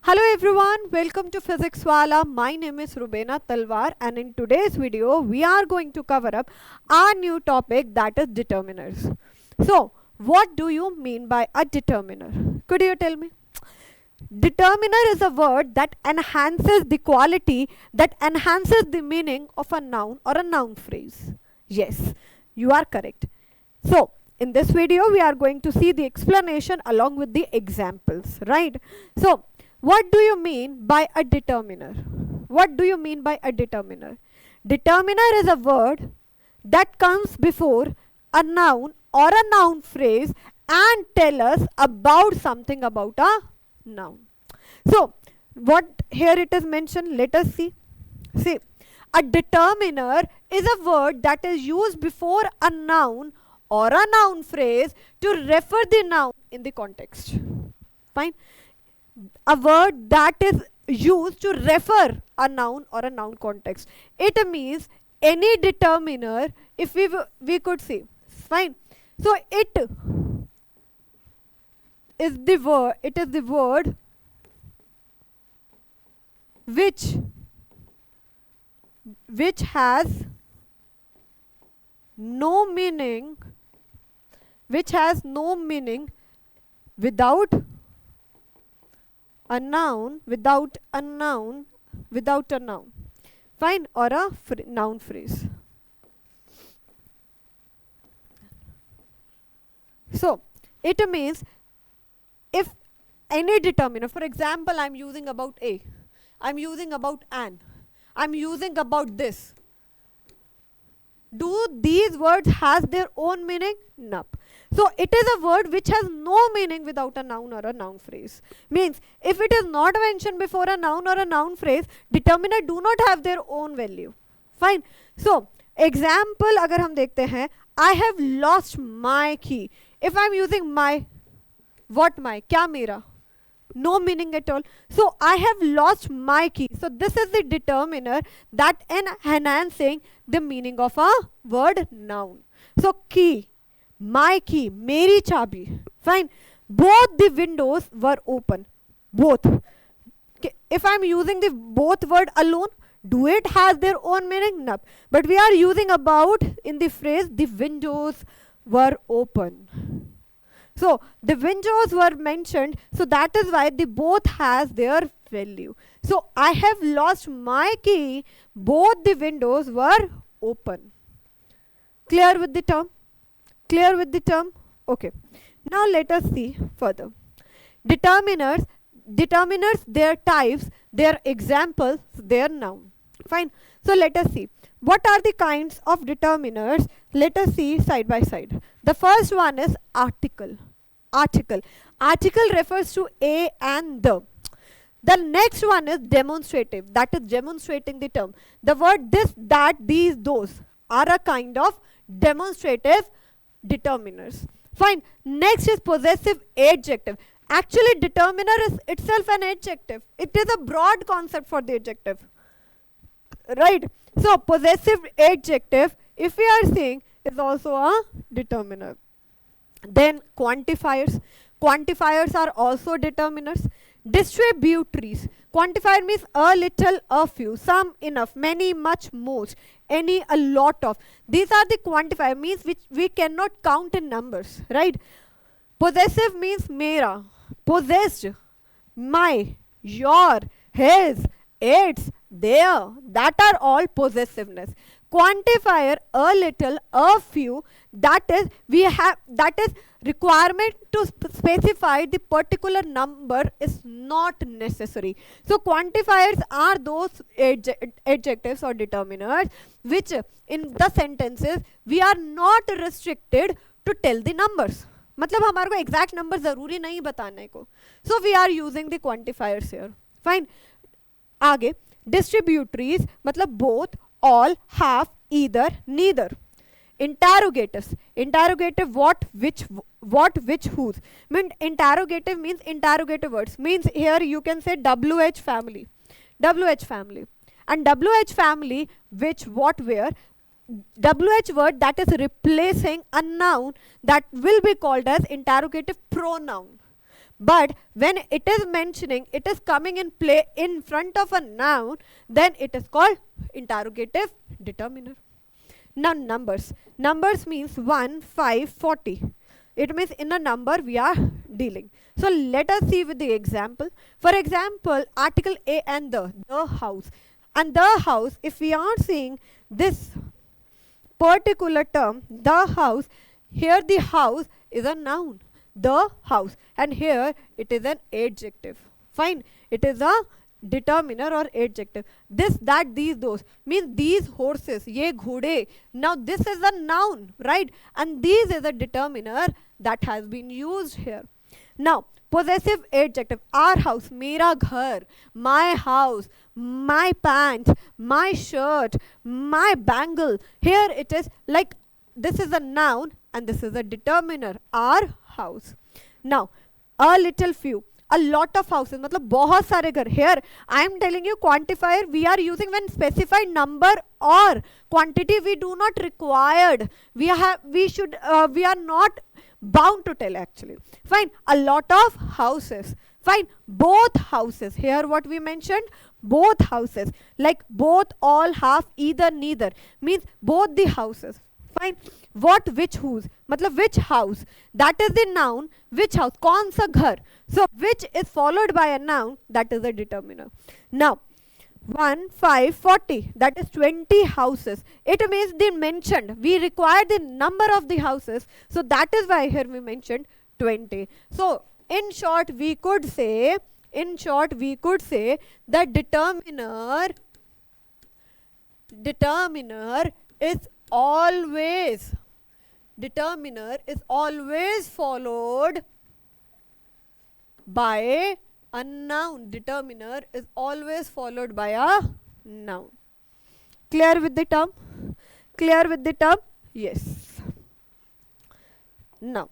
Hello everyone, welcome to Physics Wala. My name is Rubena Talwar and in today's video we are going to cover up our new topic, that is determiners. So, what do you mean by a determiner? Could you tell me? Determiner is a word that enhances the quality, that enhances the meaning of a noun or a noun phrase. Yes, you are correct. So, in this video we are going to see the explanation along with the examples, right? So, what do you mean by a determiner? What do you mean by a determiner? Determiner is a word that comes before a noun or a noun phrase and tell us about something about a noun. So, what here it is mentioned, let us see. See, a determiner is a word that is used before a noun or a noun phrase to refer the noun in the context. Fine. A word that is used to refer a noun or a noun context. It means any determiner, if we could say. Fine. So it is the word which has no meaning without a noun, fine, or a noun phrase. So it means if any determiner, for example, I'm using about a, I'm using about an, I'm using about this. Do these words has their own meaning? Nope. So it is a word which has no meaning without a noun or a noun phrase. Means if it is not mentioned before a noun or a noun phrase, determiner do not have their own value. Fine. So example अगर हम देखते हैं, I have lost my key. If I am using my, what my? क्या मेरा? No meaning at all. So I have lost my key. So this is the determiner that enhancing the meaning of a word noun. So key, my key, मेरी चाबी. Fine. Both the windows were open. Both. If I am using the both word alone, do it has their own meaning? No. But we are using about in the phrase the windows were open. So the windows were mentioned, so that is why the both has their value. So I have lost my key, both the windows were open. Clear with the term? Clear with the term? Okay. Now let us see further. Determiners, their types, their examples, their noun. Fine. So let us see. What are the kinds of determiners? Let us see side by side. The first one is article. Article refers to a and the. The next one is demonstrative. That is demonstrating the term. The word this, that, these, those are a kind of demonstrative determiners. Fine. Next is possessive adjective. Actually, determiner is itself an adjective. It is a broad concept for the adjective. Right. So possessive adjective, if we are saying, is also a determiner. Then quantifiers. Quantifiers are also determiners. Distributives. Quantifier means a little, a few, some, enough, many, much, most, any, a lot of. These are the quantifier, means which we cannot count in numbers, right? Possessive means mera, possessed, my, your, his, its, their. That are all possessiveness. Quantifier, a little, a few, that is requirement to specify the particular number is not necessary. So quantifiers are those adjectives or determiners which in the sentences we are not restricted to tell the numbers. मतलब हमारे को exact number ज़रूरी नहीं बताने को. So we are using the quantifiers here. Fine. आगे distributives मतलब both, all, half, either, neither. Interrogatives. Interrogative what, which, whose. Interrogative means interrogative words. Means here you can say WH family. WH family. And WH family, which, what, where. WH word that is replacing a noun that will be called as interrogative pronoun. But when it is mentioning, it is coming in play in front of a noun, then it is called interrogative determiner. Now numbers. Numbers means 1, 5, 40. It means in a number we are dealing. So let us see with the example. For example, article A and the house. And the house, if we are seeing this particular term, the house, here the house is a noun, the house, and here it is an adjective. Fine, it is a determiner or adjective. This, that, these, those means these horses, ye ghode. Now this is a noun, right? And these is a determiner that has been used here. Now possessive adjective, our house, mera ghar, my house, my pant, my shirt, my bangle. Here it is like this is a noun and this is a determiner, our house. Now a little few, a lot of houses, matlab bahut sare ghar. Here I am telling you quantifier we are using when specified number or quantity we do not required. We are not bound to tell actually. Fine, a lot of houses. Fine, both houses. Here what we mentioned, both houses, like both, all, half, either, neither means both the houses. Fine, what, which, whose, matlab which house, that is the noun. Which house, kaun sa ghar. So which is followed by a noun, that is a determiner. Now 1, 5, 40, that is 20 houses. It means the mentioned, we require the number of the houses, so that is why here we mentioned 20. So in short we could say that determiner is always followed by a noun. Determiner is always followed by a noun. Clear with the term? Yes. Now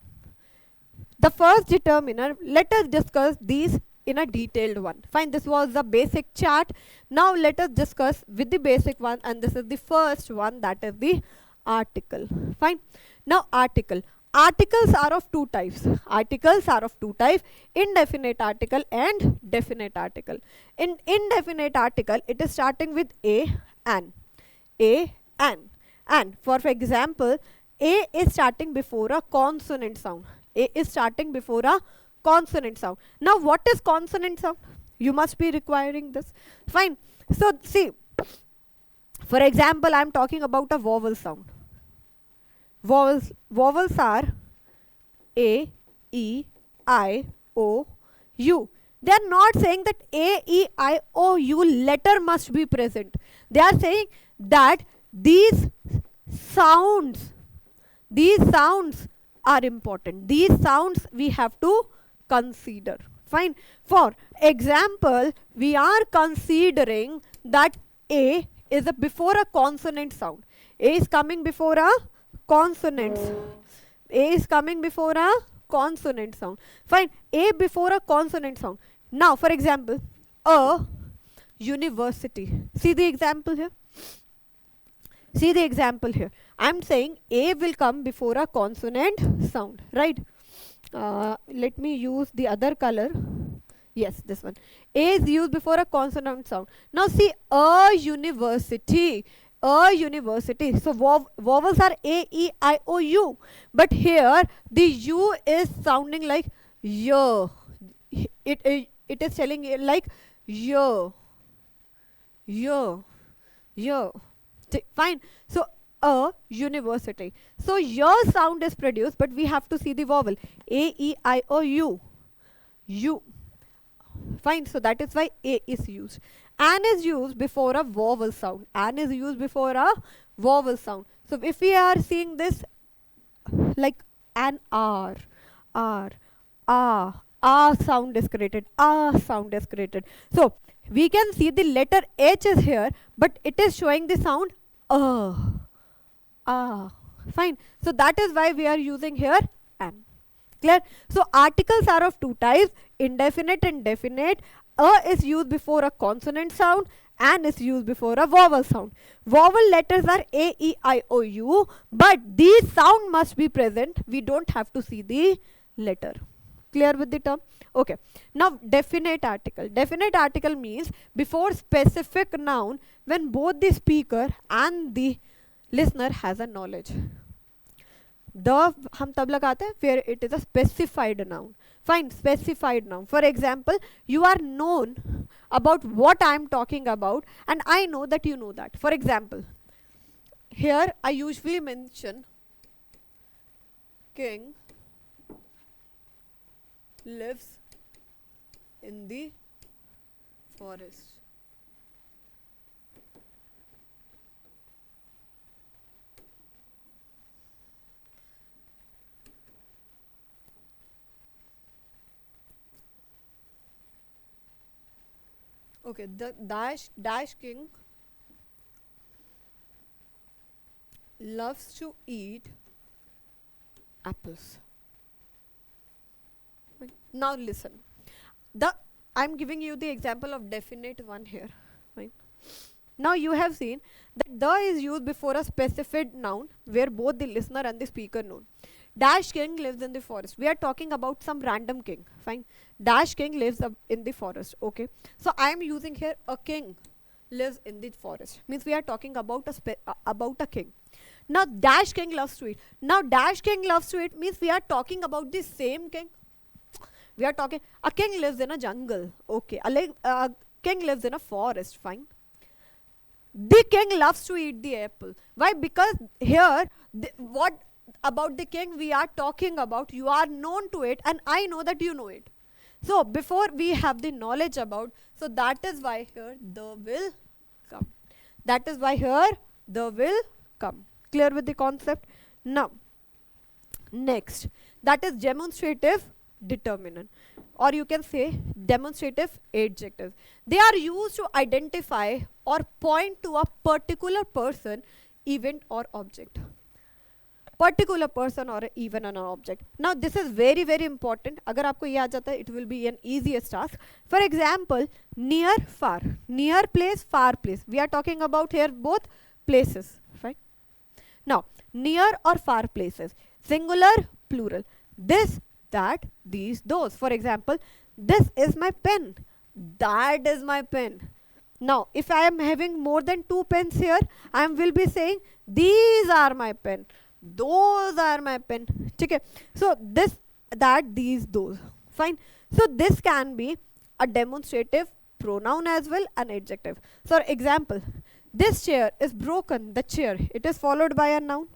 the first determiner, let us discuss these in a detailed one. Fine, this was the basic chart. Now let us discuss with the basic one, and this is the first one, that is the article. Fine. Now articles are of two types. Indefinite article and definite article. In indefinite article, it is starting with an. For example, a is starting before a consonant sound. Now what is consonant sound? You must be requiring this. Fine. So see, for example, I am talking about a vowel sound. Vowels are A, E, I, O, U. They are not saying that A, E, I, O, U letter must be present. They are saying that these sounds are important. These sounds we have to consider. Fine. For example, we are considering that A is before a consonant sound. A is coming before a consonant. Sound. Fine. A before a consonant sound. Now, for example, a university. See the example here. I am saying A will come before a consonant sound, right? Let me use the other color. Yes, this one. A is used before a consonant sound. Now see, a university. So vowels are A, E, I, O, U. But here the U is sounding like Y. It is telling you like Y. Fine. So a university. So your sound is produced, but we have to see the vowel A, E, I, O, U. Fine. So that is why A is used. An is used before a vowel sound. So if we are seeing this like an R, sound is created. So we can see the letter H is here, but it is showing the sound Fine. So that is why we are using here an. Clear? So articles are of two types, indefinite and definite. A is used before a consonant sound, and is used before a vowel sound. Vowel letters are A, E, I, O, U, but these sound must be present. We don't have to see the letter. Clear with the term? Okay. Now definite article. Definite article means before specific noun when both the speaker and the listener has a knowledge. The हम तब लगाते हैं where it is a specified noun. Fine, specified noun. For example, you are known about what I am talking about and I know that you know that. For example, here I usually mention king lives in the forest. Okay, the dash king loves to eat apples. Now listen. I'm giving you the example of definite one here. Right? Now you have seen that the is used before a specified noun where both the listener and the speaker know. Dash king lives in the forest. We are talking about some random king. Fine. Dash king lives in the forest. Okay. So I am using here a king lives in the forest. Means we are talking about a king. Now dash king loves to eat. Now dash king loves to eat means we are talking about the same king. We are talking a king lives in a jungle. Okay. A king lives in a forest. Fine. The king loves to eat the apple. Why? Because here what about the king we are talking about, you are known to it and I know that you know it. So before we have the knowledge about, so that is why here the will come. That is why here the will come. Clear with the concept? Now next, that is demonstrative determinant, or you can say demonstrative adjective. They are used to identify or point to a particular person, event or object. Particular person or even an object. Now this is very very important. अगर आपको ये आ जाता है, it will be an easiest task. For example, near, far. Near place, far place. We are talking about here both places, right? Now near or far places. Singular, plural. This, that, these, those. For example, this is my pen. That is my pen. Now if I am having more than 2 pens here, I will be saying these are my pen. Those are my pen. Okay. So this, that, these, those. Fine. So this can be a demonstrative pronoun as well, an adjective. So example, this chair is broken. The chair. It is followed by a noun.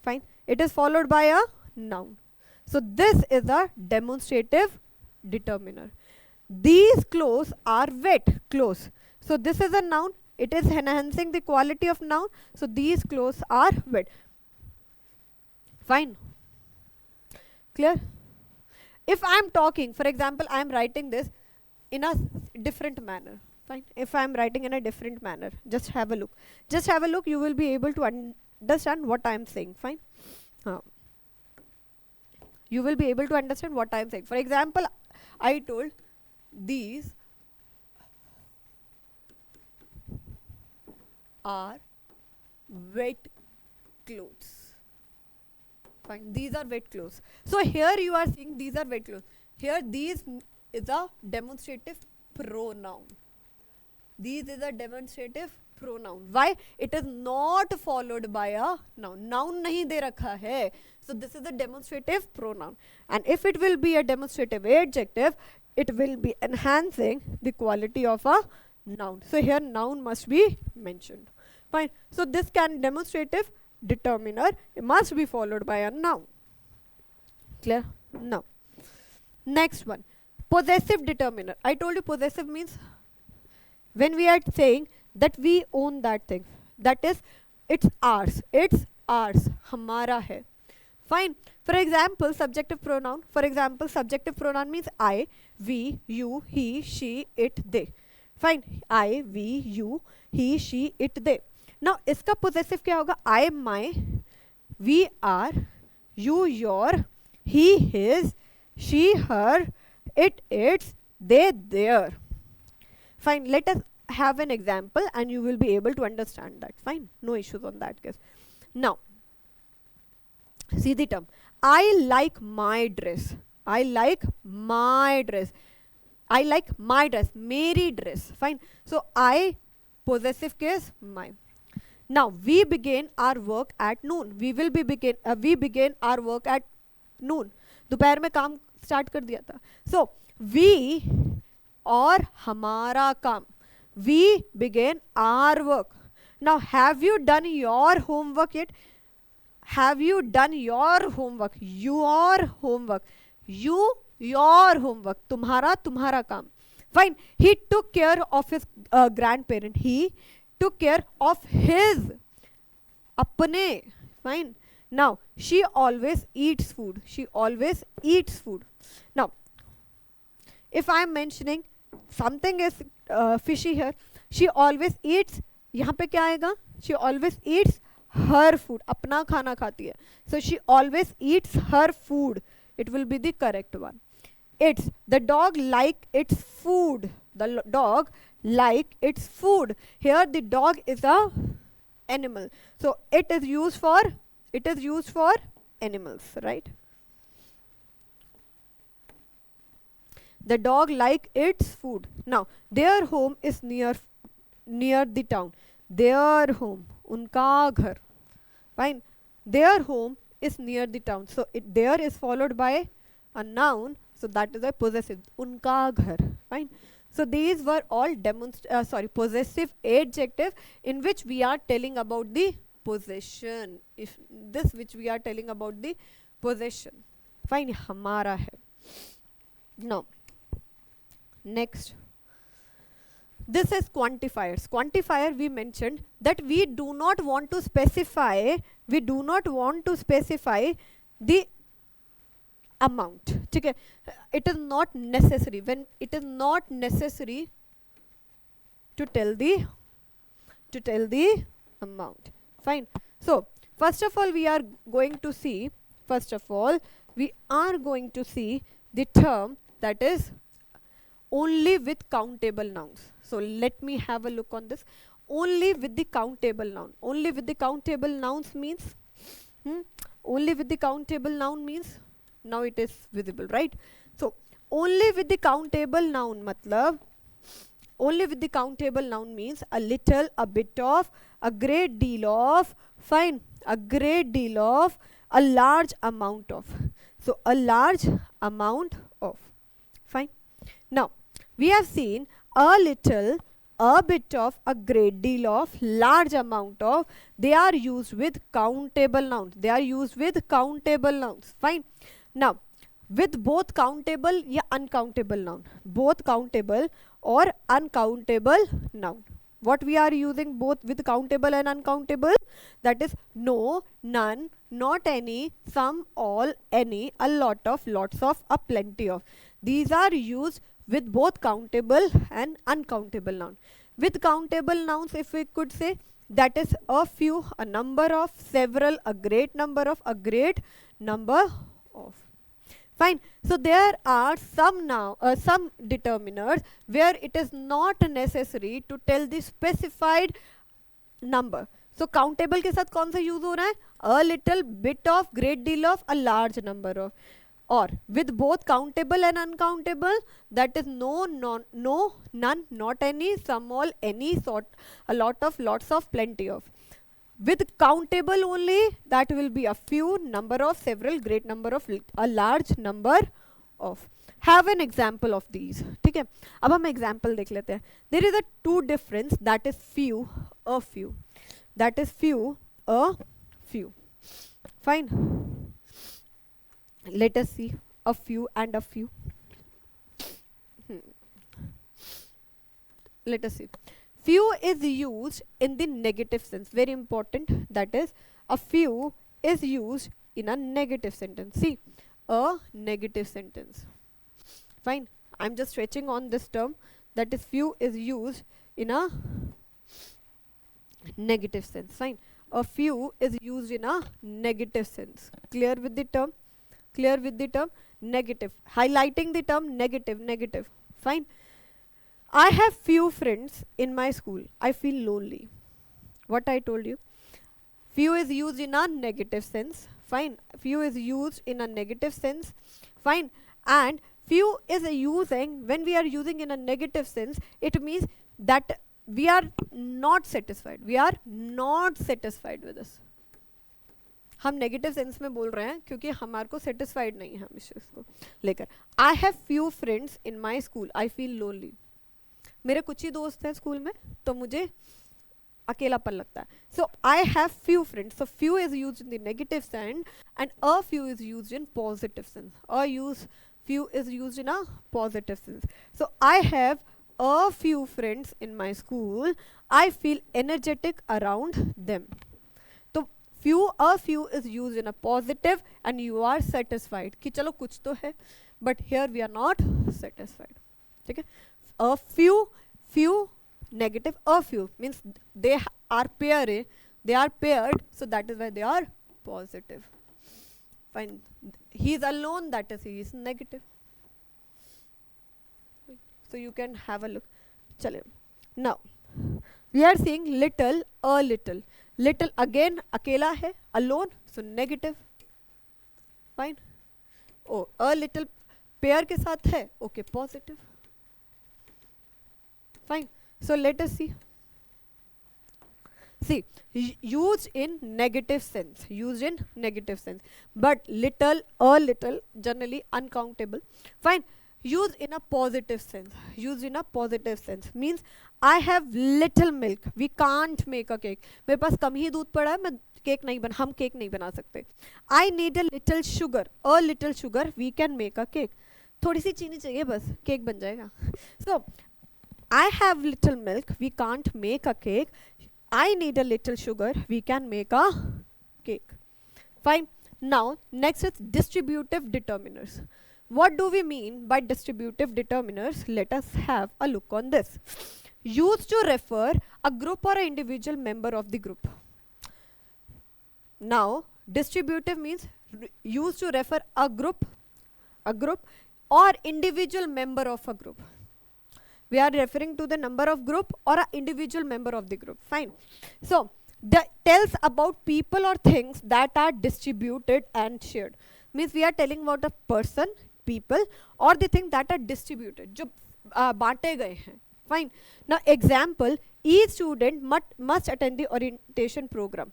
Fine. It is followed by a noun. So this is a demonstrative determiner. These clothes are wet. Clothes. So this is a noun. It is enhancing the quality of noun. So these clothes are wet. Fine. Clear? If I am talking, for example, I am writing this in a different manner. Fine. If I am writing in a different manner, just have a look. Just have a look. You will be able to understand what I am saying. Fine. You will be able to understand what I am saying. For example, I told these are wet clothes. Fine. These are wet clothes. So here you are seeing these are wet clothes. Here these is a demonstrative pronoun. These is a demonstrative pronoun. Why? It is not followed by a noun. Noun nahi de rakha hai. So this is a demonstrative pronoun. And if it will be a demonstrative adjective, it will be enhancing the quality of a noun. So here noun must be mentioned. Fine. So this can demonstrative determiner, it must be followed by a noun. Clear? Now next one, possessive determiner. I told you possessive means when we are saying that we own that thing, that is it's ours, hamara hai. Fine. For example, subjective pronoun. For example, subjective pronoun means I, we, you, he, she, it, they. Fine. I, we, you, he, she, it, they. Now इसका possessive क्या होगा? I, my, we, are, you, your, he, his, she, her, it, its, they, their. Fine. Let us have an example and you will be able to understand that. Fine. No issues on that case. Now see the term. I like my dress. I like my dress. I like my dress. Meri dress. Fine. So I, possessive case, my. Now we begin our work at noon. We begin our work at noon. दोपहर में काम start कर दिया था. So we और हमारा काम. We begin our work. Now have you done your homework yet? Have you done your homework? Your homework. You, your homework. तुम्हारा काम. Fine. He took care of his grandparent. He took care of his अपने. Fine. Now she always eats food. She always eats food. Now if I am mentioning something is fishy here, she always eats, यहाँ पे क्या आएगा? She always eats her food. अपना खाना खाती है. So she always eats her food. It will be the correct one. It's the dog like its food. The dog like its food. Here the dog is a animal. So it is used for animals, right? The dog like its food. Now their home is near the town. Their home, उनका घर. Fine. Their home is near the town. So there is followed by a noun. So that is a possessive. उनका घर. Fine. So these were all possessive adjective in which we are telling about the possession. Which we are telling about the possession. Fine. हमारा है. Now next, this is quantifiers. Quantifier, we mentioned that we do not want to specify the amount. Okay, it is not necessary. When it is not necessary to tell the amount. Fine. So first of all we are going to see the term that is only with countable nouns. So let me have a look on this. Only with the countable noun. Only with the countable nouns means only with the countable noun means, now it is visible, right? So only with the countable noun matlab, only with the countable noun means a little, a bit of, a great deal of, fine, a great deal of, a large amount of. So a large amount of. Fine. Now we have seen a little, a bit of, a great deal of, large amount of. They are used with countable nouns. They are used with countable nouns. Fine. Now with both countable या uncountable noun, both countable or uncountable noun. What we are using both with countable and uncountable? That is no, none, not any, some, all, any, a lot of, lots of, a plenty of. These are used with both countable and uncountable noun. With countable nouns, if we could say, that is a few, a number of, several, a great number of, a great number of. Fine. So there are some determiners where it is not necessary to tell the specified number. So countable के साथ कौन सा use हो रहा है? A little, bit of, great deal of, a large number of. Or with both countable and uncountable, that is no, none, not any, some, all, any, sort, a lot of, lots of, plenty of. With countable only, that will be a few, number of, several, great number of, a large number of. Have an example of these. ठीक है? अब हम example देख लेते हैं. There is a two difference, that is few, a few. That is few, a few. Fine. Let us see a few and a few. Let us see. Few is used in the negative sense. Very important. That is, a few is used in a negative sentence. See, a negative sentence. Fine. I'm just stretching on this term. That is, few is used in a negative sense. Fine. A few is used in a negative sense. Clear with the term? Clear with the term? Negative. Highlighting the term negative, negative. Fine. I have few friends in my school. I feel lonely. What I told you. Few is used in a negative sense. Fine. Few is used in a negative sense. Fine. And few is using, when we are using in a negative sense, it means that we are not satisfied, we are not satisfied with this. हम negative sense में बोल रहे हैं क्योंकि हमारे को satisfied नहीं है हम इस चीज़ को लेकर. आई have few friends in my school, I feel lonely. मेरे कुछ ही दोस्त हैं स्कूल में तो मुझे अकेलापन लगता है. So I have few friends. So few is used in the negative sense and a few is used in positive sense. Few is used in a positive sense. So I have a few friends in my school. I feel energetic around them. So a few is used in a positive and you are satisfied कि चलो कुछ तो है, but here we are not satisfied. ठीक है. A few negative. A few means they are paired, so that is why they are positive. Fine. He is alone, that is he is negative. So you can have a look. Chale. Now we are seeing little, a little. Little again अकेला है, alone, so negative. Fine. Oh, a little pair के साथ है, okay, positive. Fine. So let us see. See, used in negative sense, but little, a little, generally uncountable. Fine. Used in a positive sense, means I have little milk, we can't make a cake. मेरे पास कम ही दूध पड़ा है, हम cake नहीं बना सकते. I need a little sugar, we can make a cake. थोड़ी सी चीनी चाहिए बस, केक बन जाएगा. So I have little milk, we can't make a cake. I need a little sugar, we can make a cake. Fine. Now next is distributive determiners. What do we mean by distributive determiners? Let us have a look on this. Used to refer a group or an individual member of the group. Now distributive means used to refer a group or individual member of a group. We are referring to the number of group or an individual member of the group. Fine. So that tells about people or things that are distributed and shared. Means we are telling about a person, people, or the thing that are distributed, जो बांटे गए हैं. Fine. Now example, each student must attend the orientation program.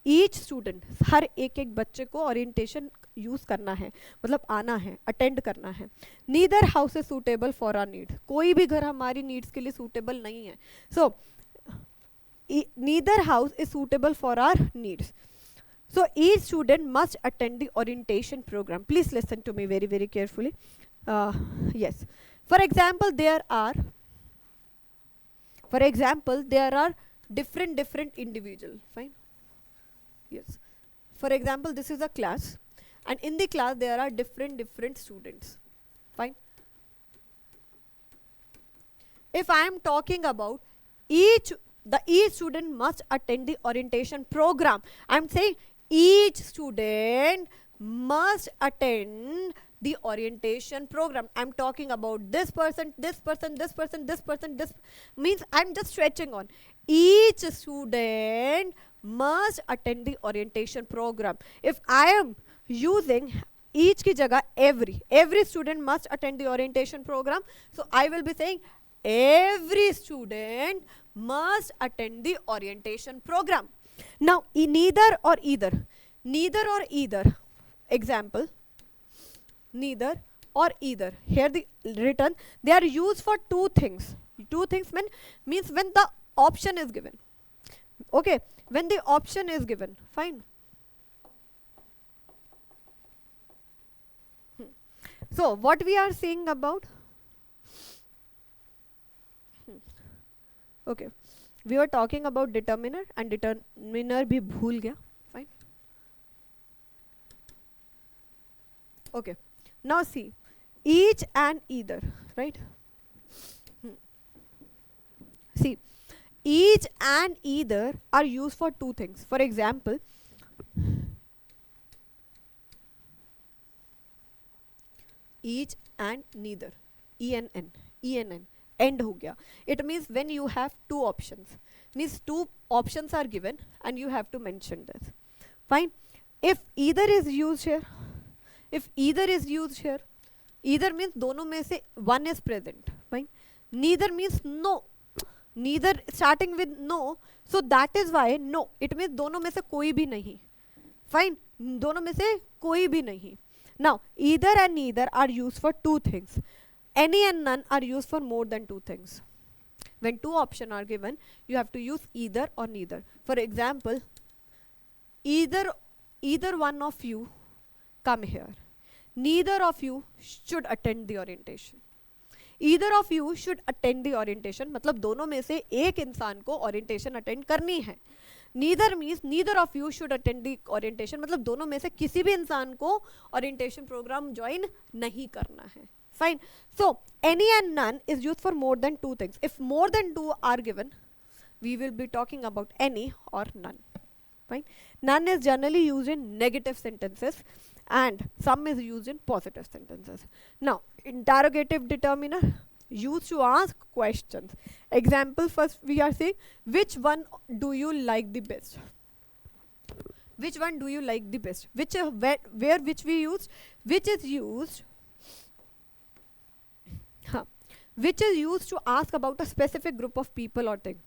Each student, हर एक बच्चे को orientation use करना है, मतलब आना है, अटेंड करना है. Neither house is suitable for our need. कोई भी घर हमारी नीड्स के लिए सूटेबल नहीं है. So neither house is suitable for our needs. So each student must attend the orientation program. Please listen to me very, very carefully. Yes. For example, there are different individuals. Fine. Yes. For example, this is a class, and in the class there are different students. Fine. If I am talking about each student must attend the orientation program, I am saying each student must attend the orientation program. I'm talking about this person, this means I'm just stretching on. Each student must attend the orientation program. If I am using each की जगह every student must attend the orientation program, so I will be saying every student must attend the orientation program. Now neither or either. Example, neither or either. Here the written, they are used for two things. Means when the option is given. Okay, when the option is given. Fine. So what we are saying about? Okay, we were talking about determiner, and determiner भी भूल गया. Fine. Okay, now see, each and either, right? See, each and either are used for two things. For example, each and neither, enn, end हो गया. It means when you have two options, means two options are given and you have to mention this. Fine. If either is used here, either means दोनों में से one is present, fine. Neither means no, neither starting with no, so that is why no, it means दोनों में से कोई भी नहीं, fine, दोनों में से कोई भी नहीं. Now either and neither are use for two things, any and none are use for more than two things. When two options are given, you have to use either or neither. For example, either one of you come here. Neither of you should attend the orientation. Either of you should attend the orientation, मतलब दोनों में से एक इंसान को orientation attend करनी है. Neither means neither of you should attend the orientation, मतलब दोनों में से किसी भी इंसान को orientation program join नहीं करना है. Fine. So any and none is used for more than two things. If more than two are given, we will be talking about any or none. Fine. None is generally used in negative sentences and some is used in positive sentences. Now interrogative determiner used to ask questions. Example, first we are saying which one do you like the best. Which one do you like the best? Which where which we use, which is used which is used to ask about a specific group of people or thing.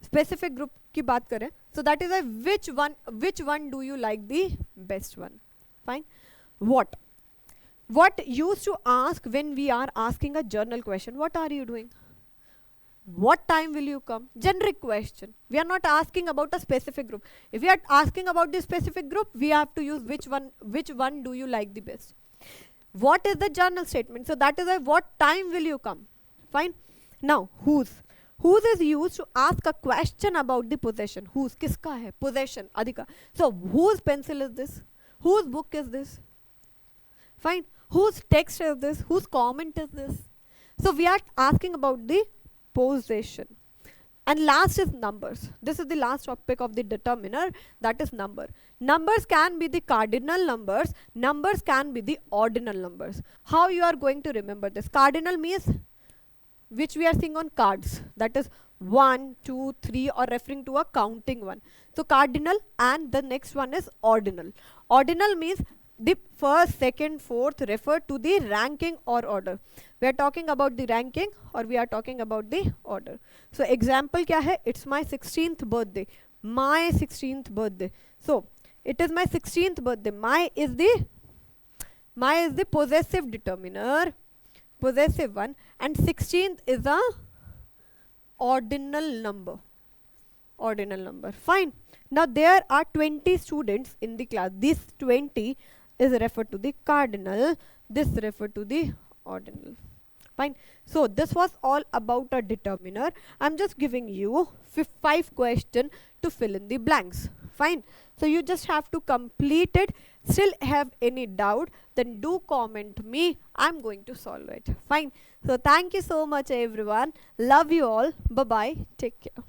Specific group की बात करें, so that is a which one do you like the best one. Fine. What used to ask when we are asking a journal question, what are you doing, what time will you come, generic question. We are not asking about a specific group. If we are asking about this specific group, we have to use which one do you like the best. What is the journal statement, so that is a what time will you come. Fine. Now whose is used to ask a question about the possession. Whose किसका है, possession अधिका. So whose pencil is this, whose book is this, fine, whose text is this, whose comment is this. So we are asking about the possession. And last is numbers. This is the last topic of the determiner, that is number. Numbers can be the cardinal numbers, numbers can be the ordinal numbers. How you are going to remember this? Cardinal means which we are seeing on cards, that is 1, 2, 3, or referring to a counting one. So cardinal, and the next one is ordinal. Ordinal means the first, second, fourth refer to the ranking or order. We are talking about the ranking or we are talking about the order. So example क्या है? It's my 16th birthday. My 16th birthday. So it is my 16th birthday. My is the possessive determiner, possessive one, and 16th is a ordinal number. Ordinal number. Fine. Now there are 20 students in the class. This 20 is referred to the cardinal, this referred to the ordinal. Fine. So this was all about a determiner. I'm just giving you 5 questions to fill in the blanks. Fine. So you just have to complete it. Still have any doubt, then do comment me. I'm going to solve it. Fine. So thank you so much everyone. Love you all. Bye bye. Take care.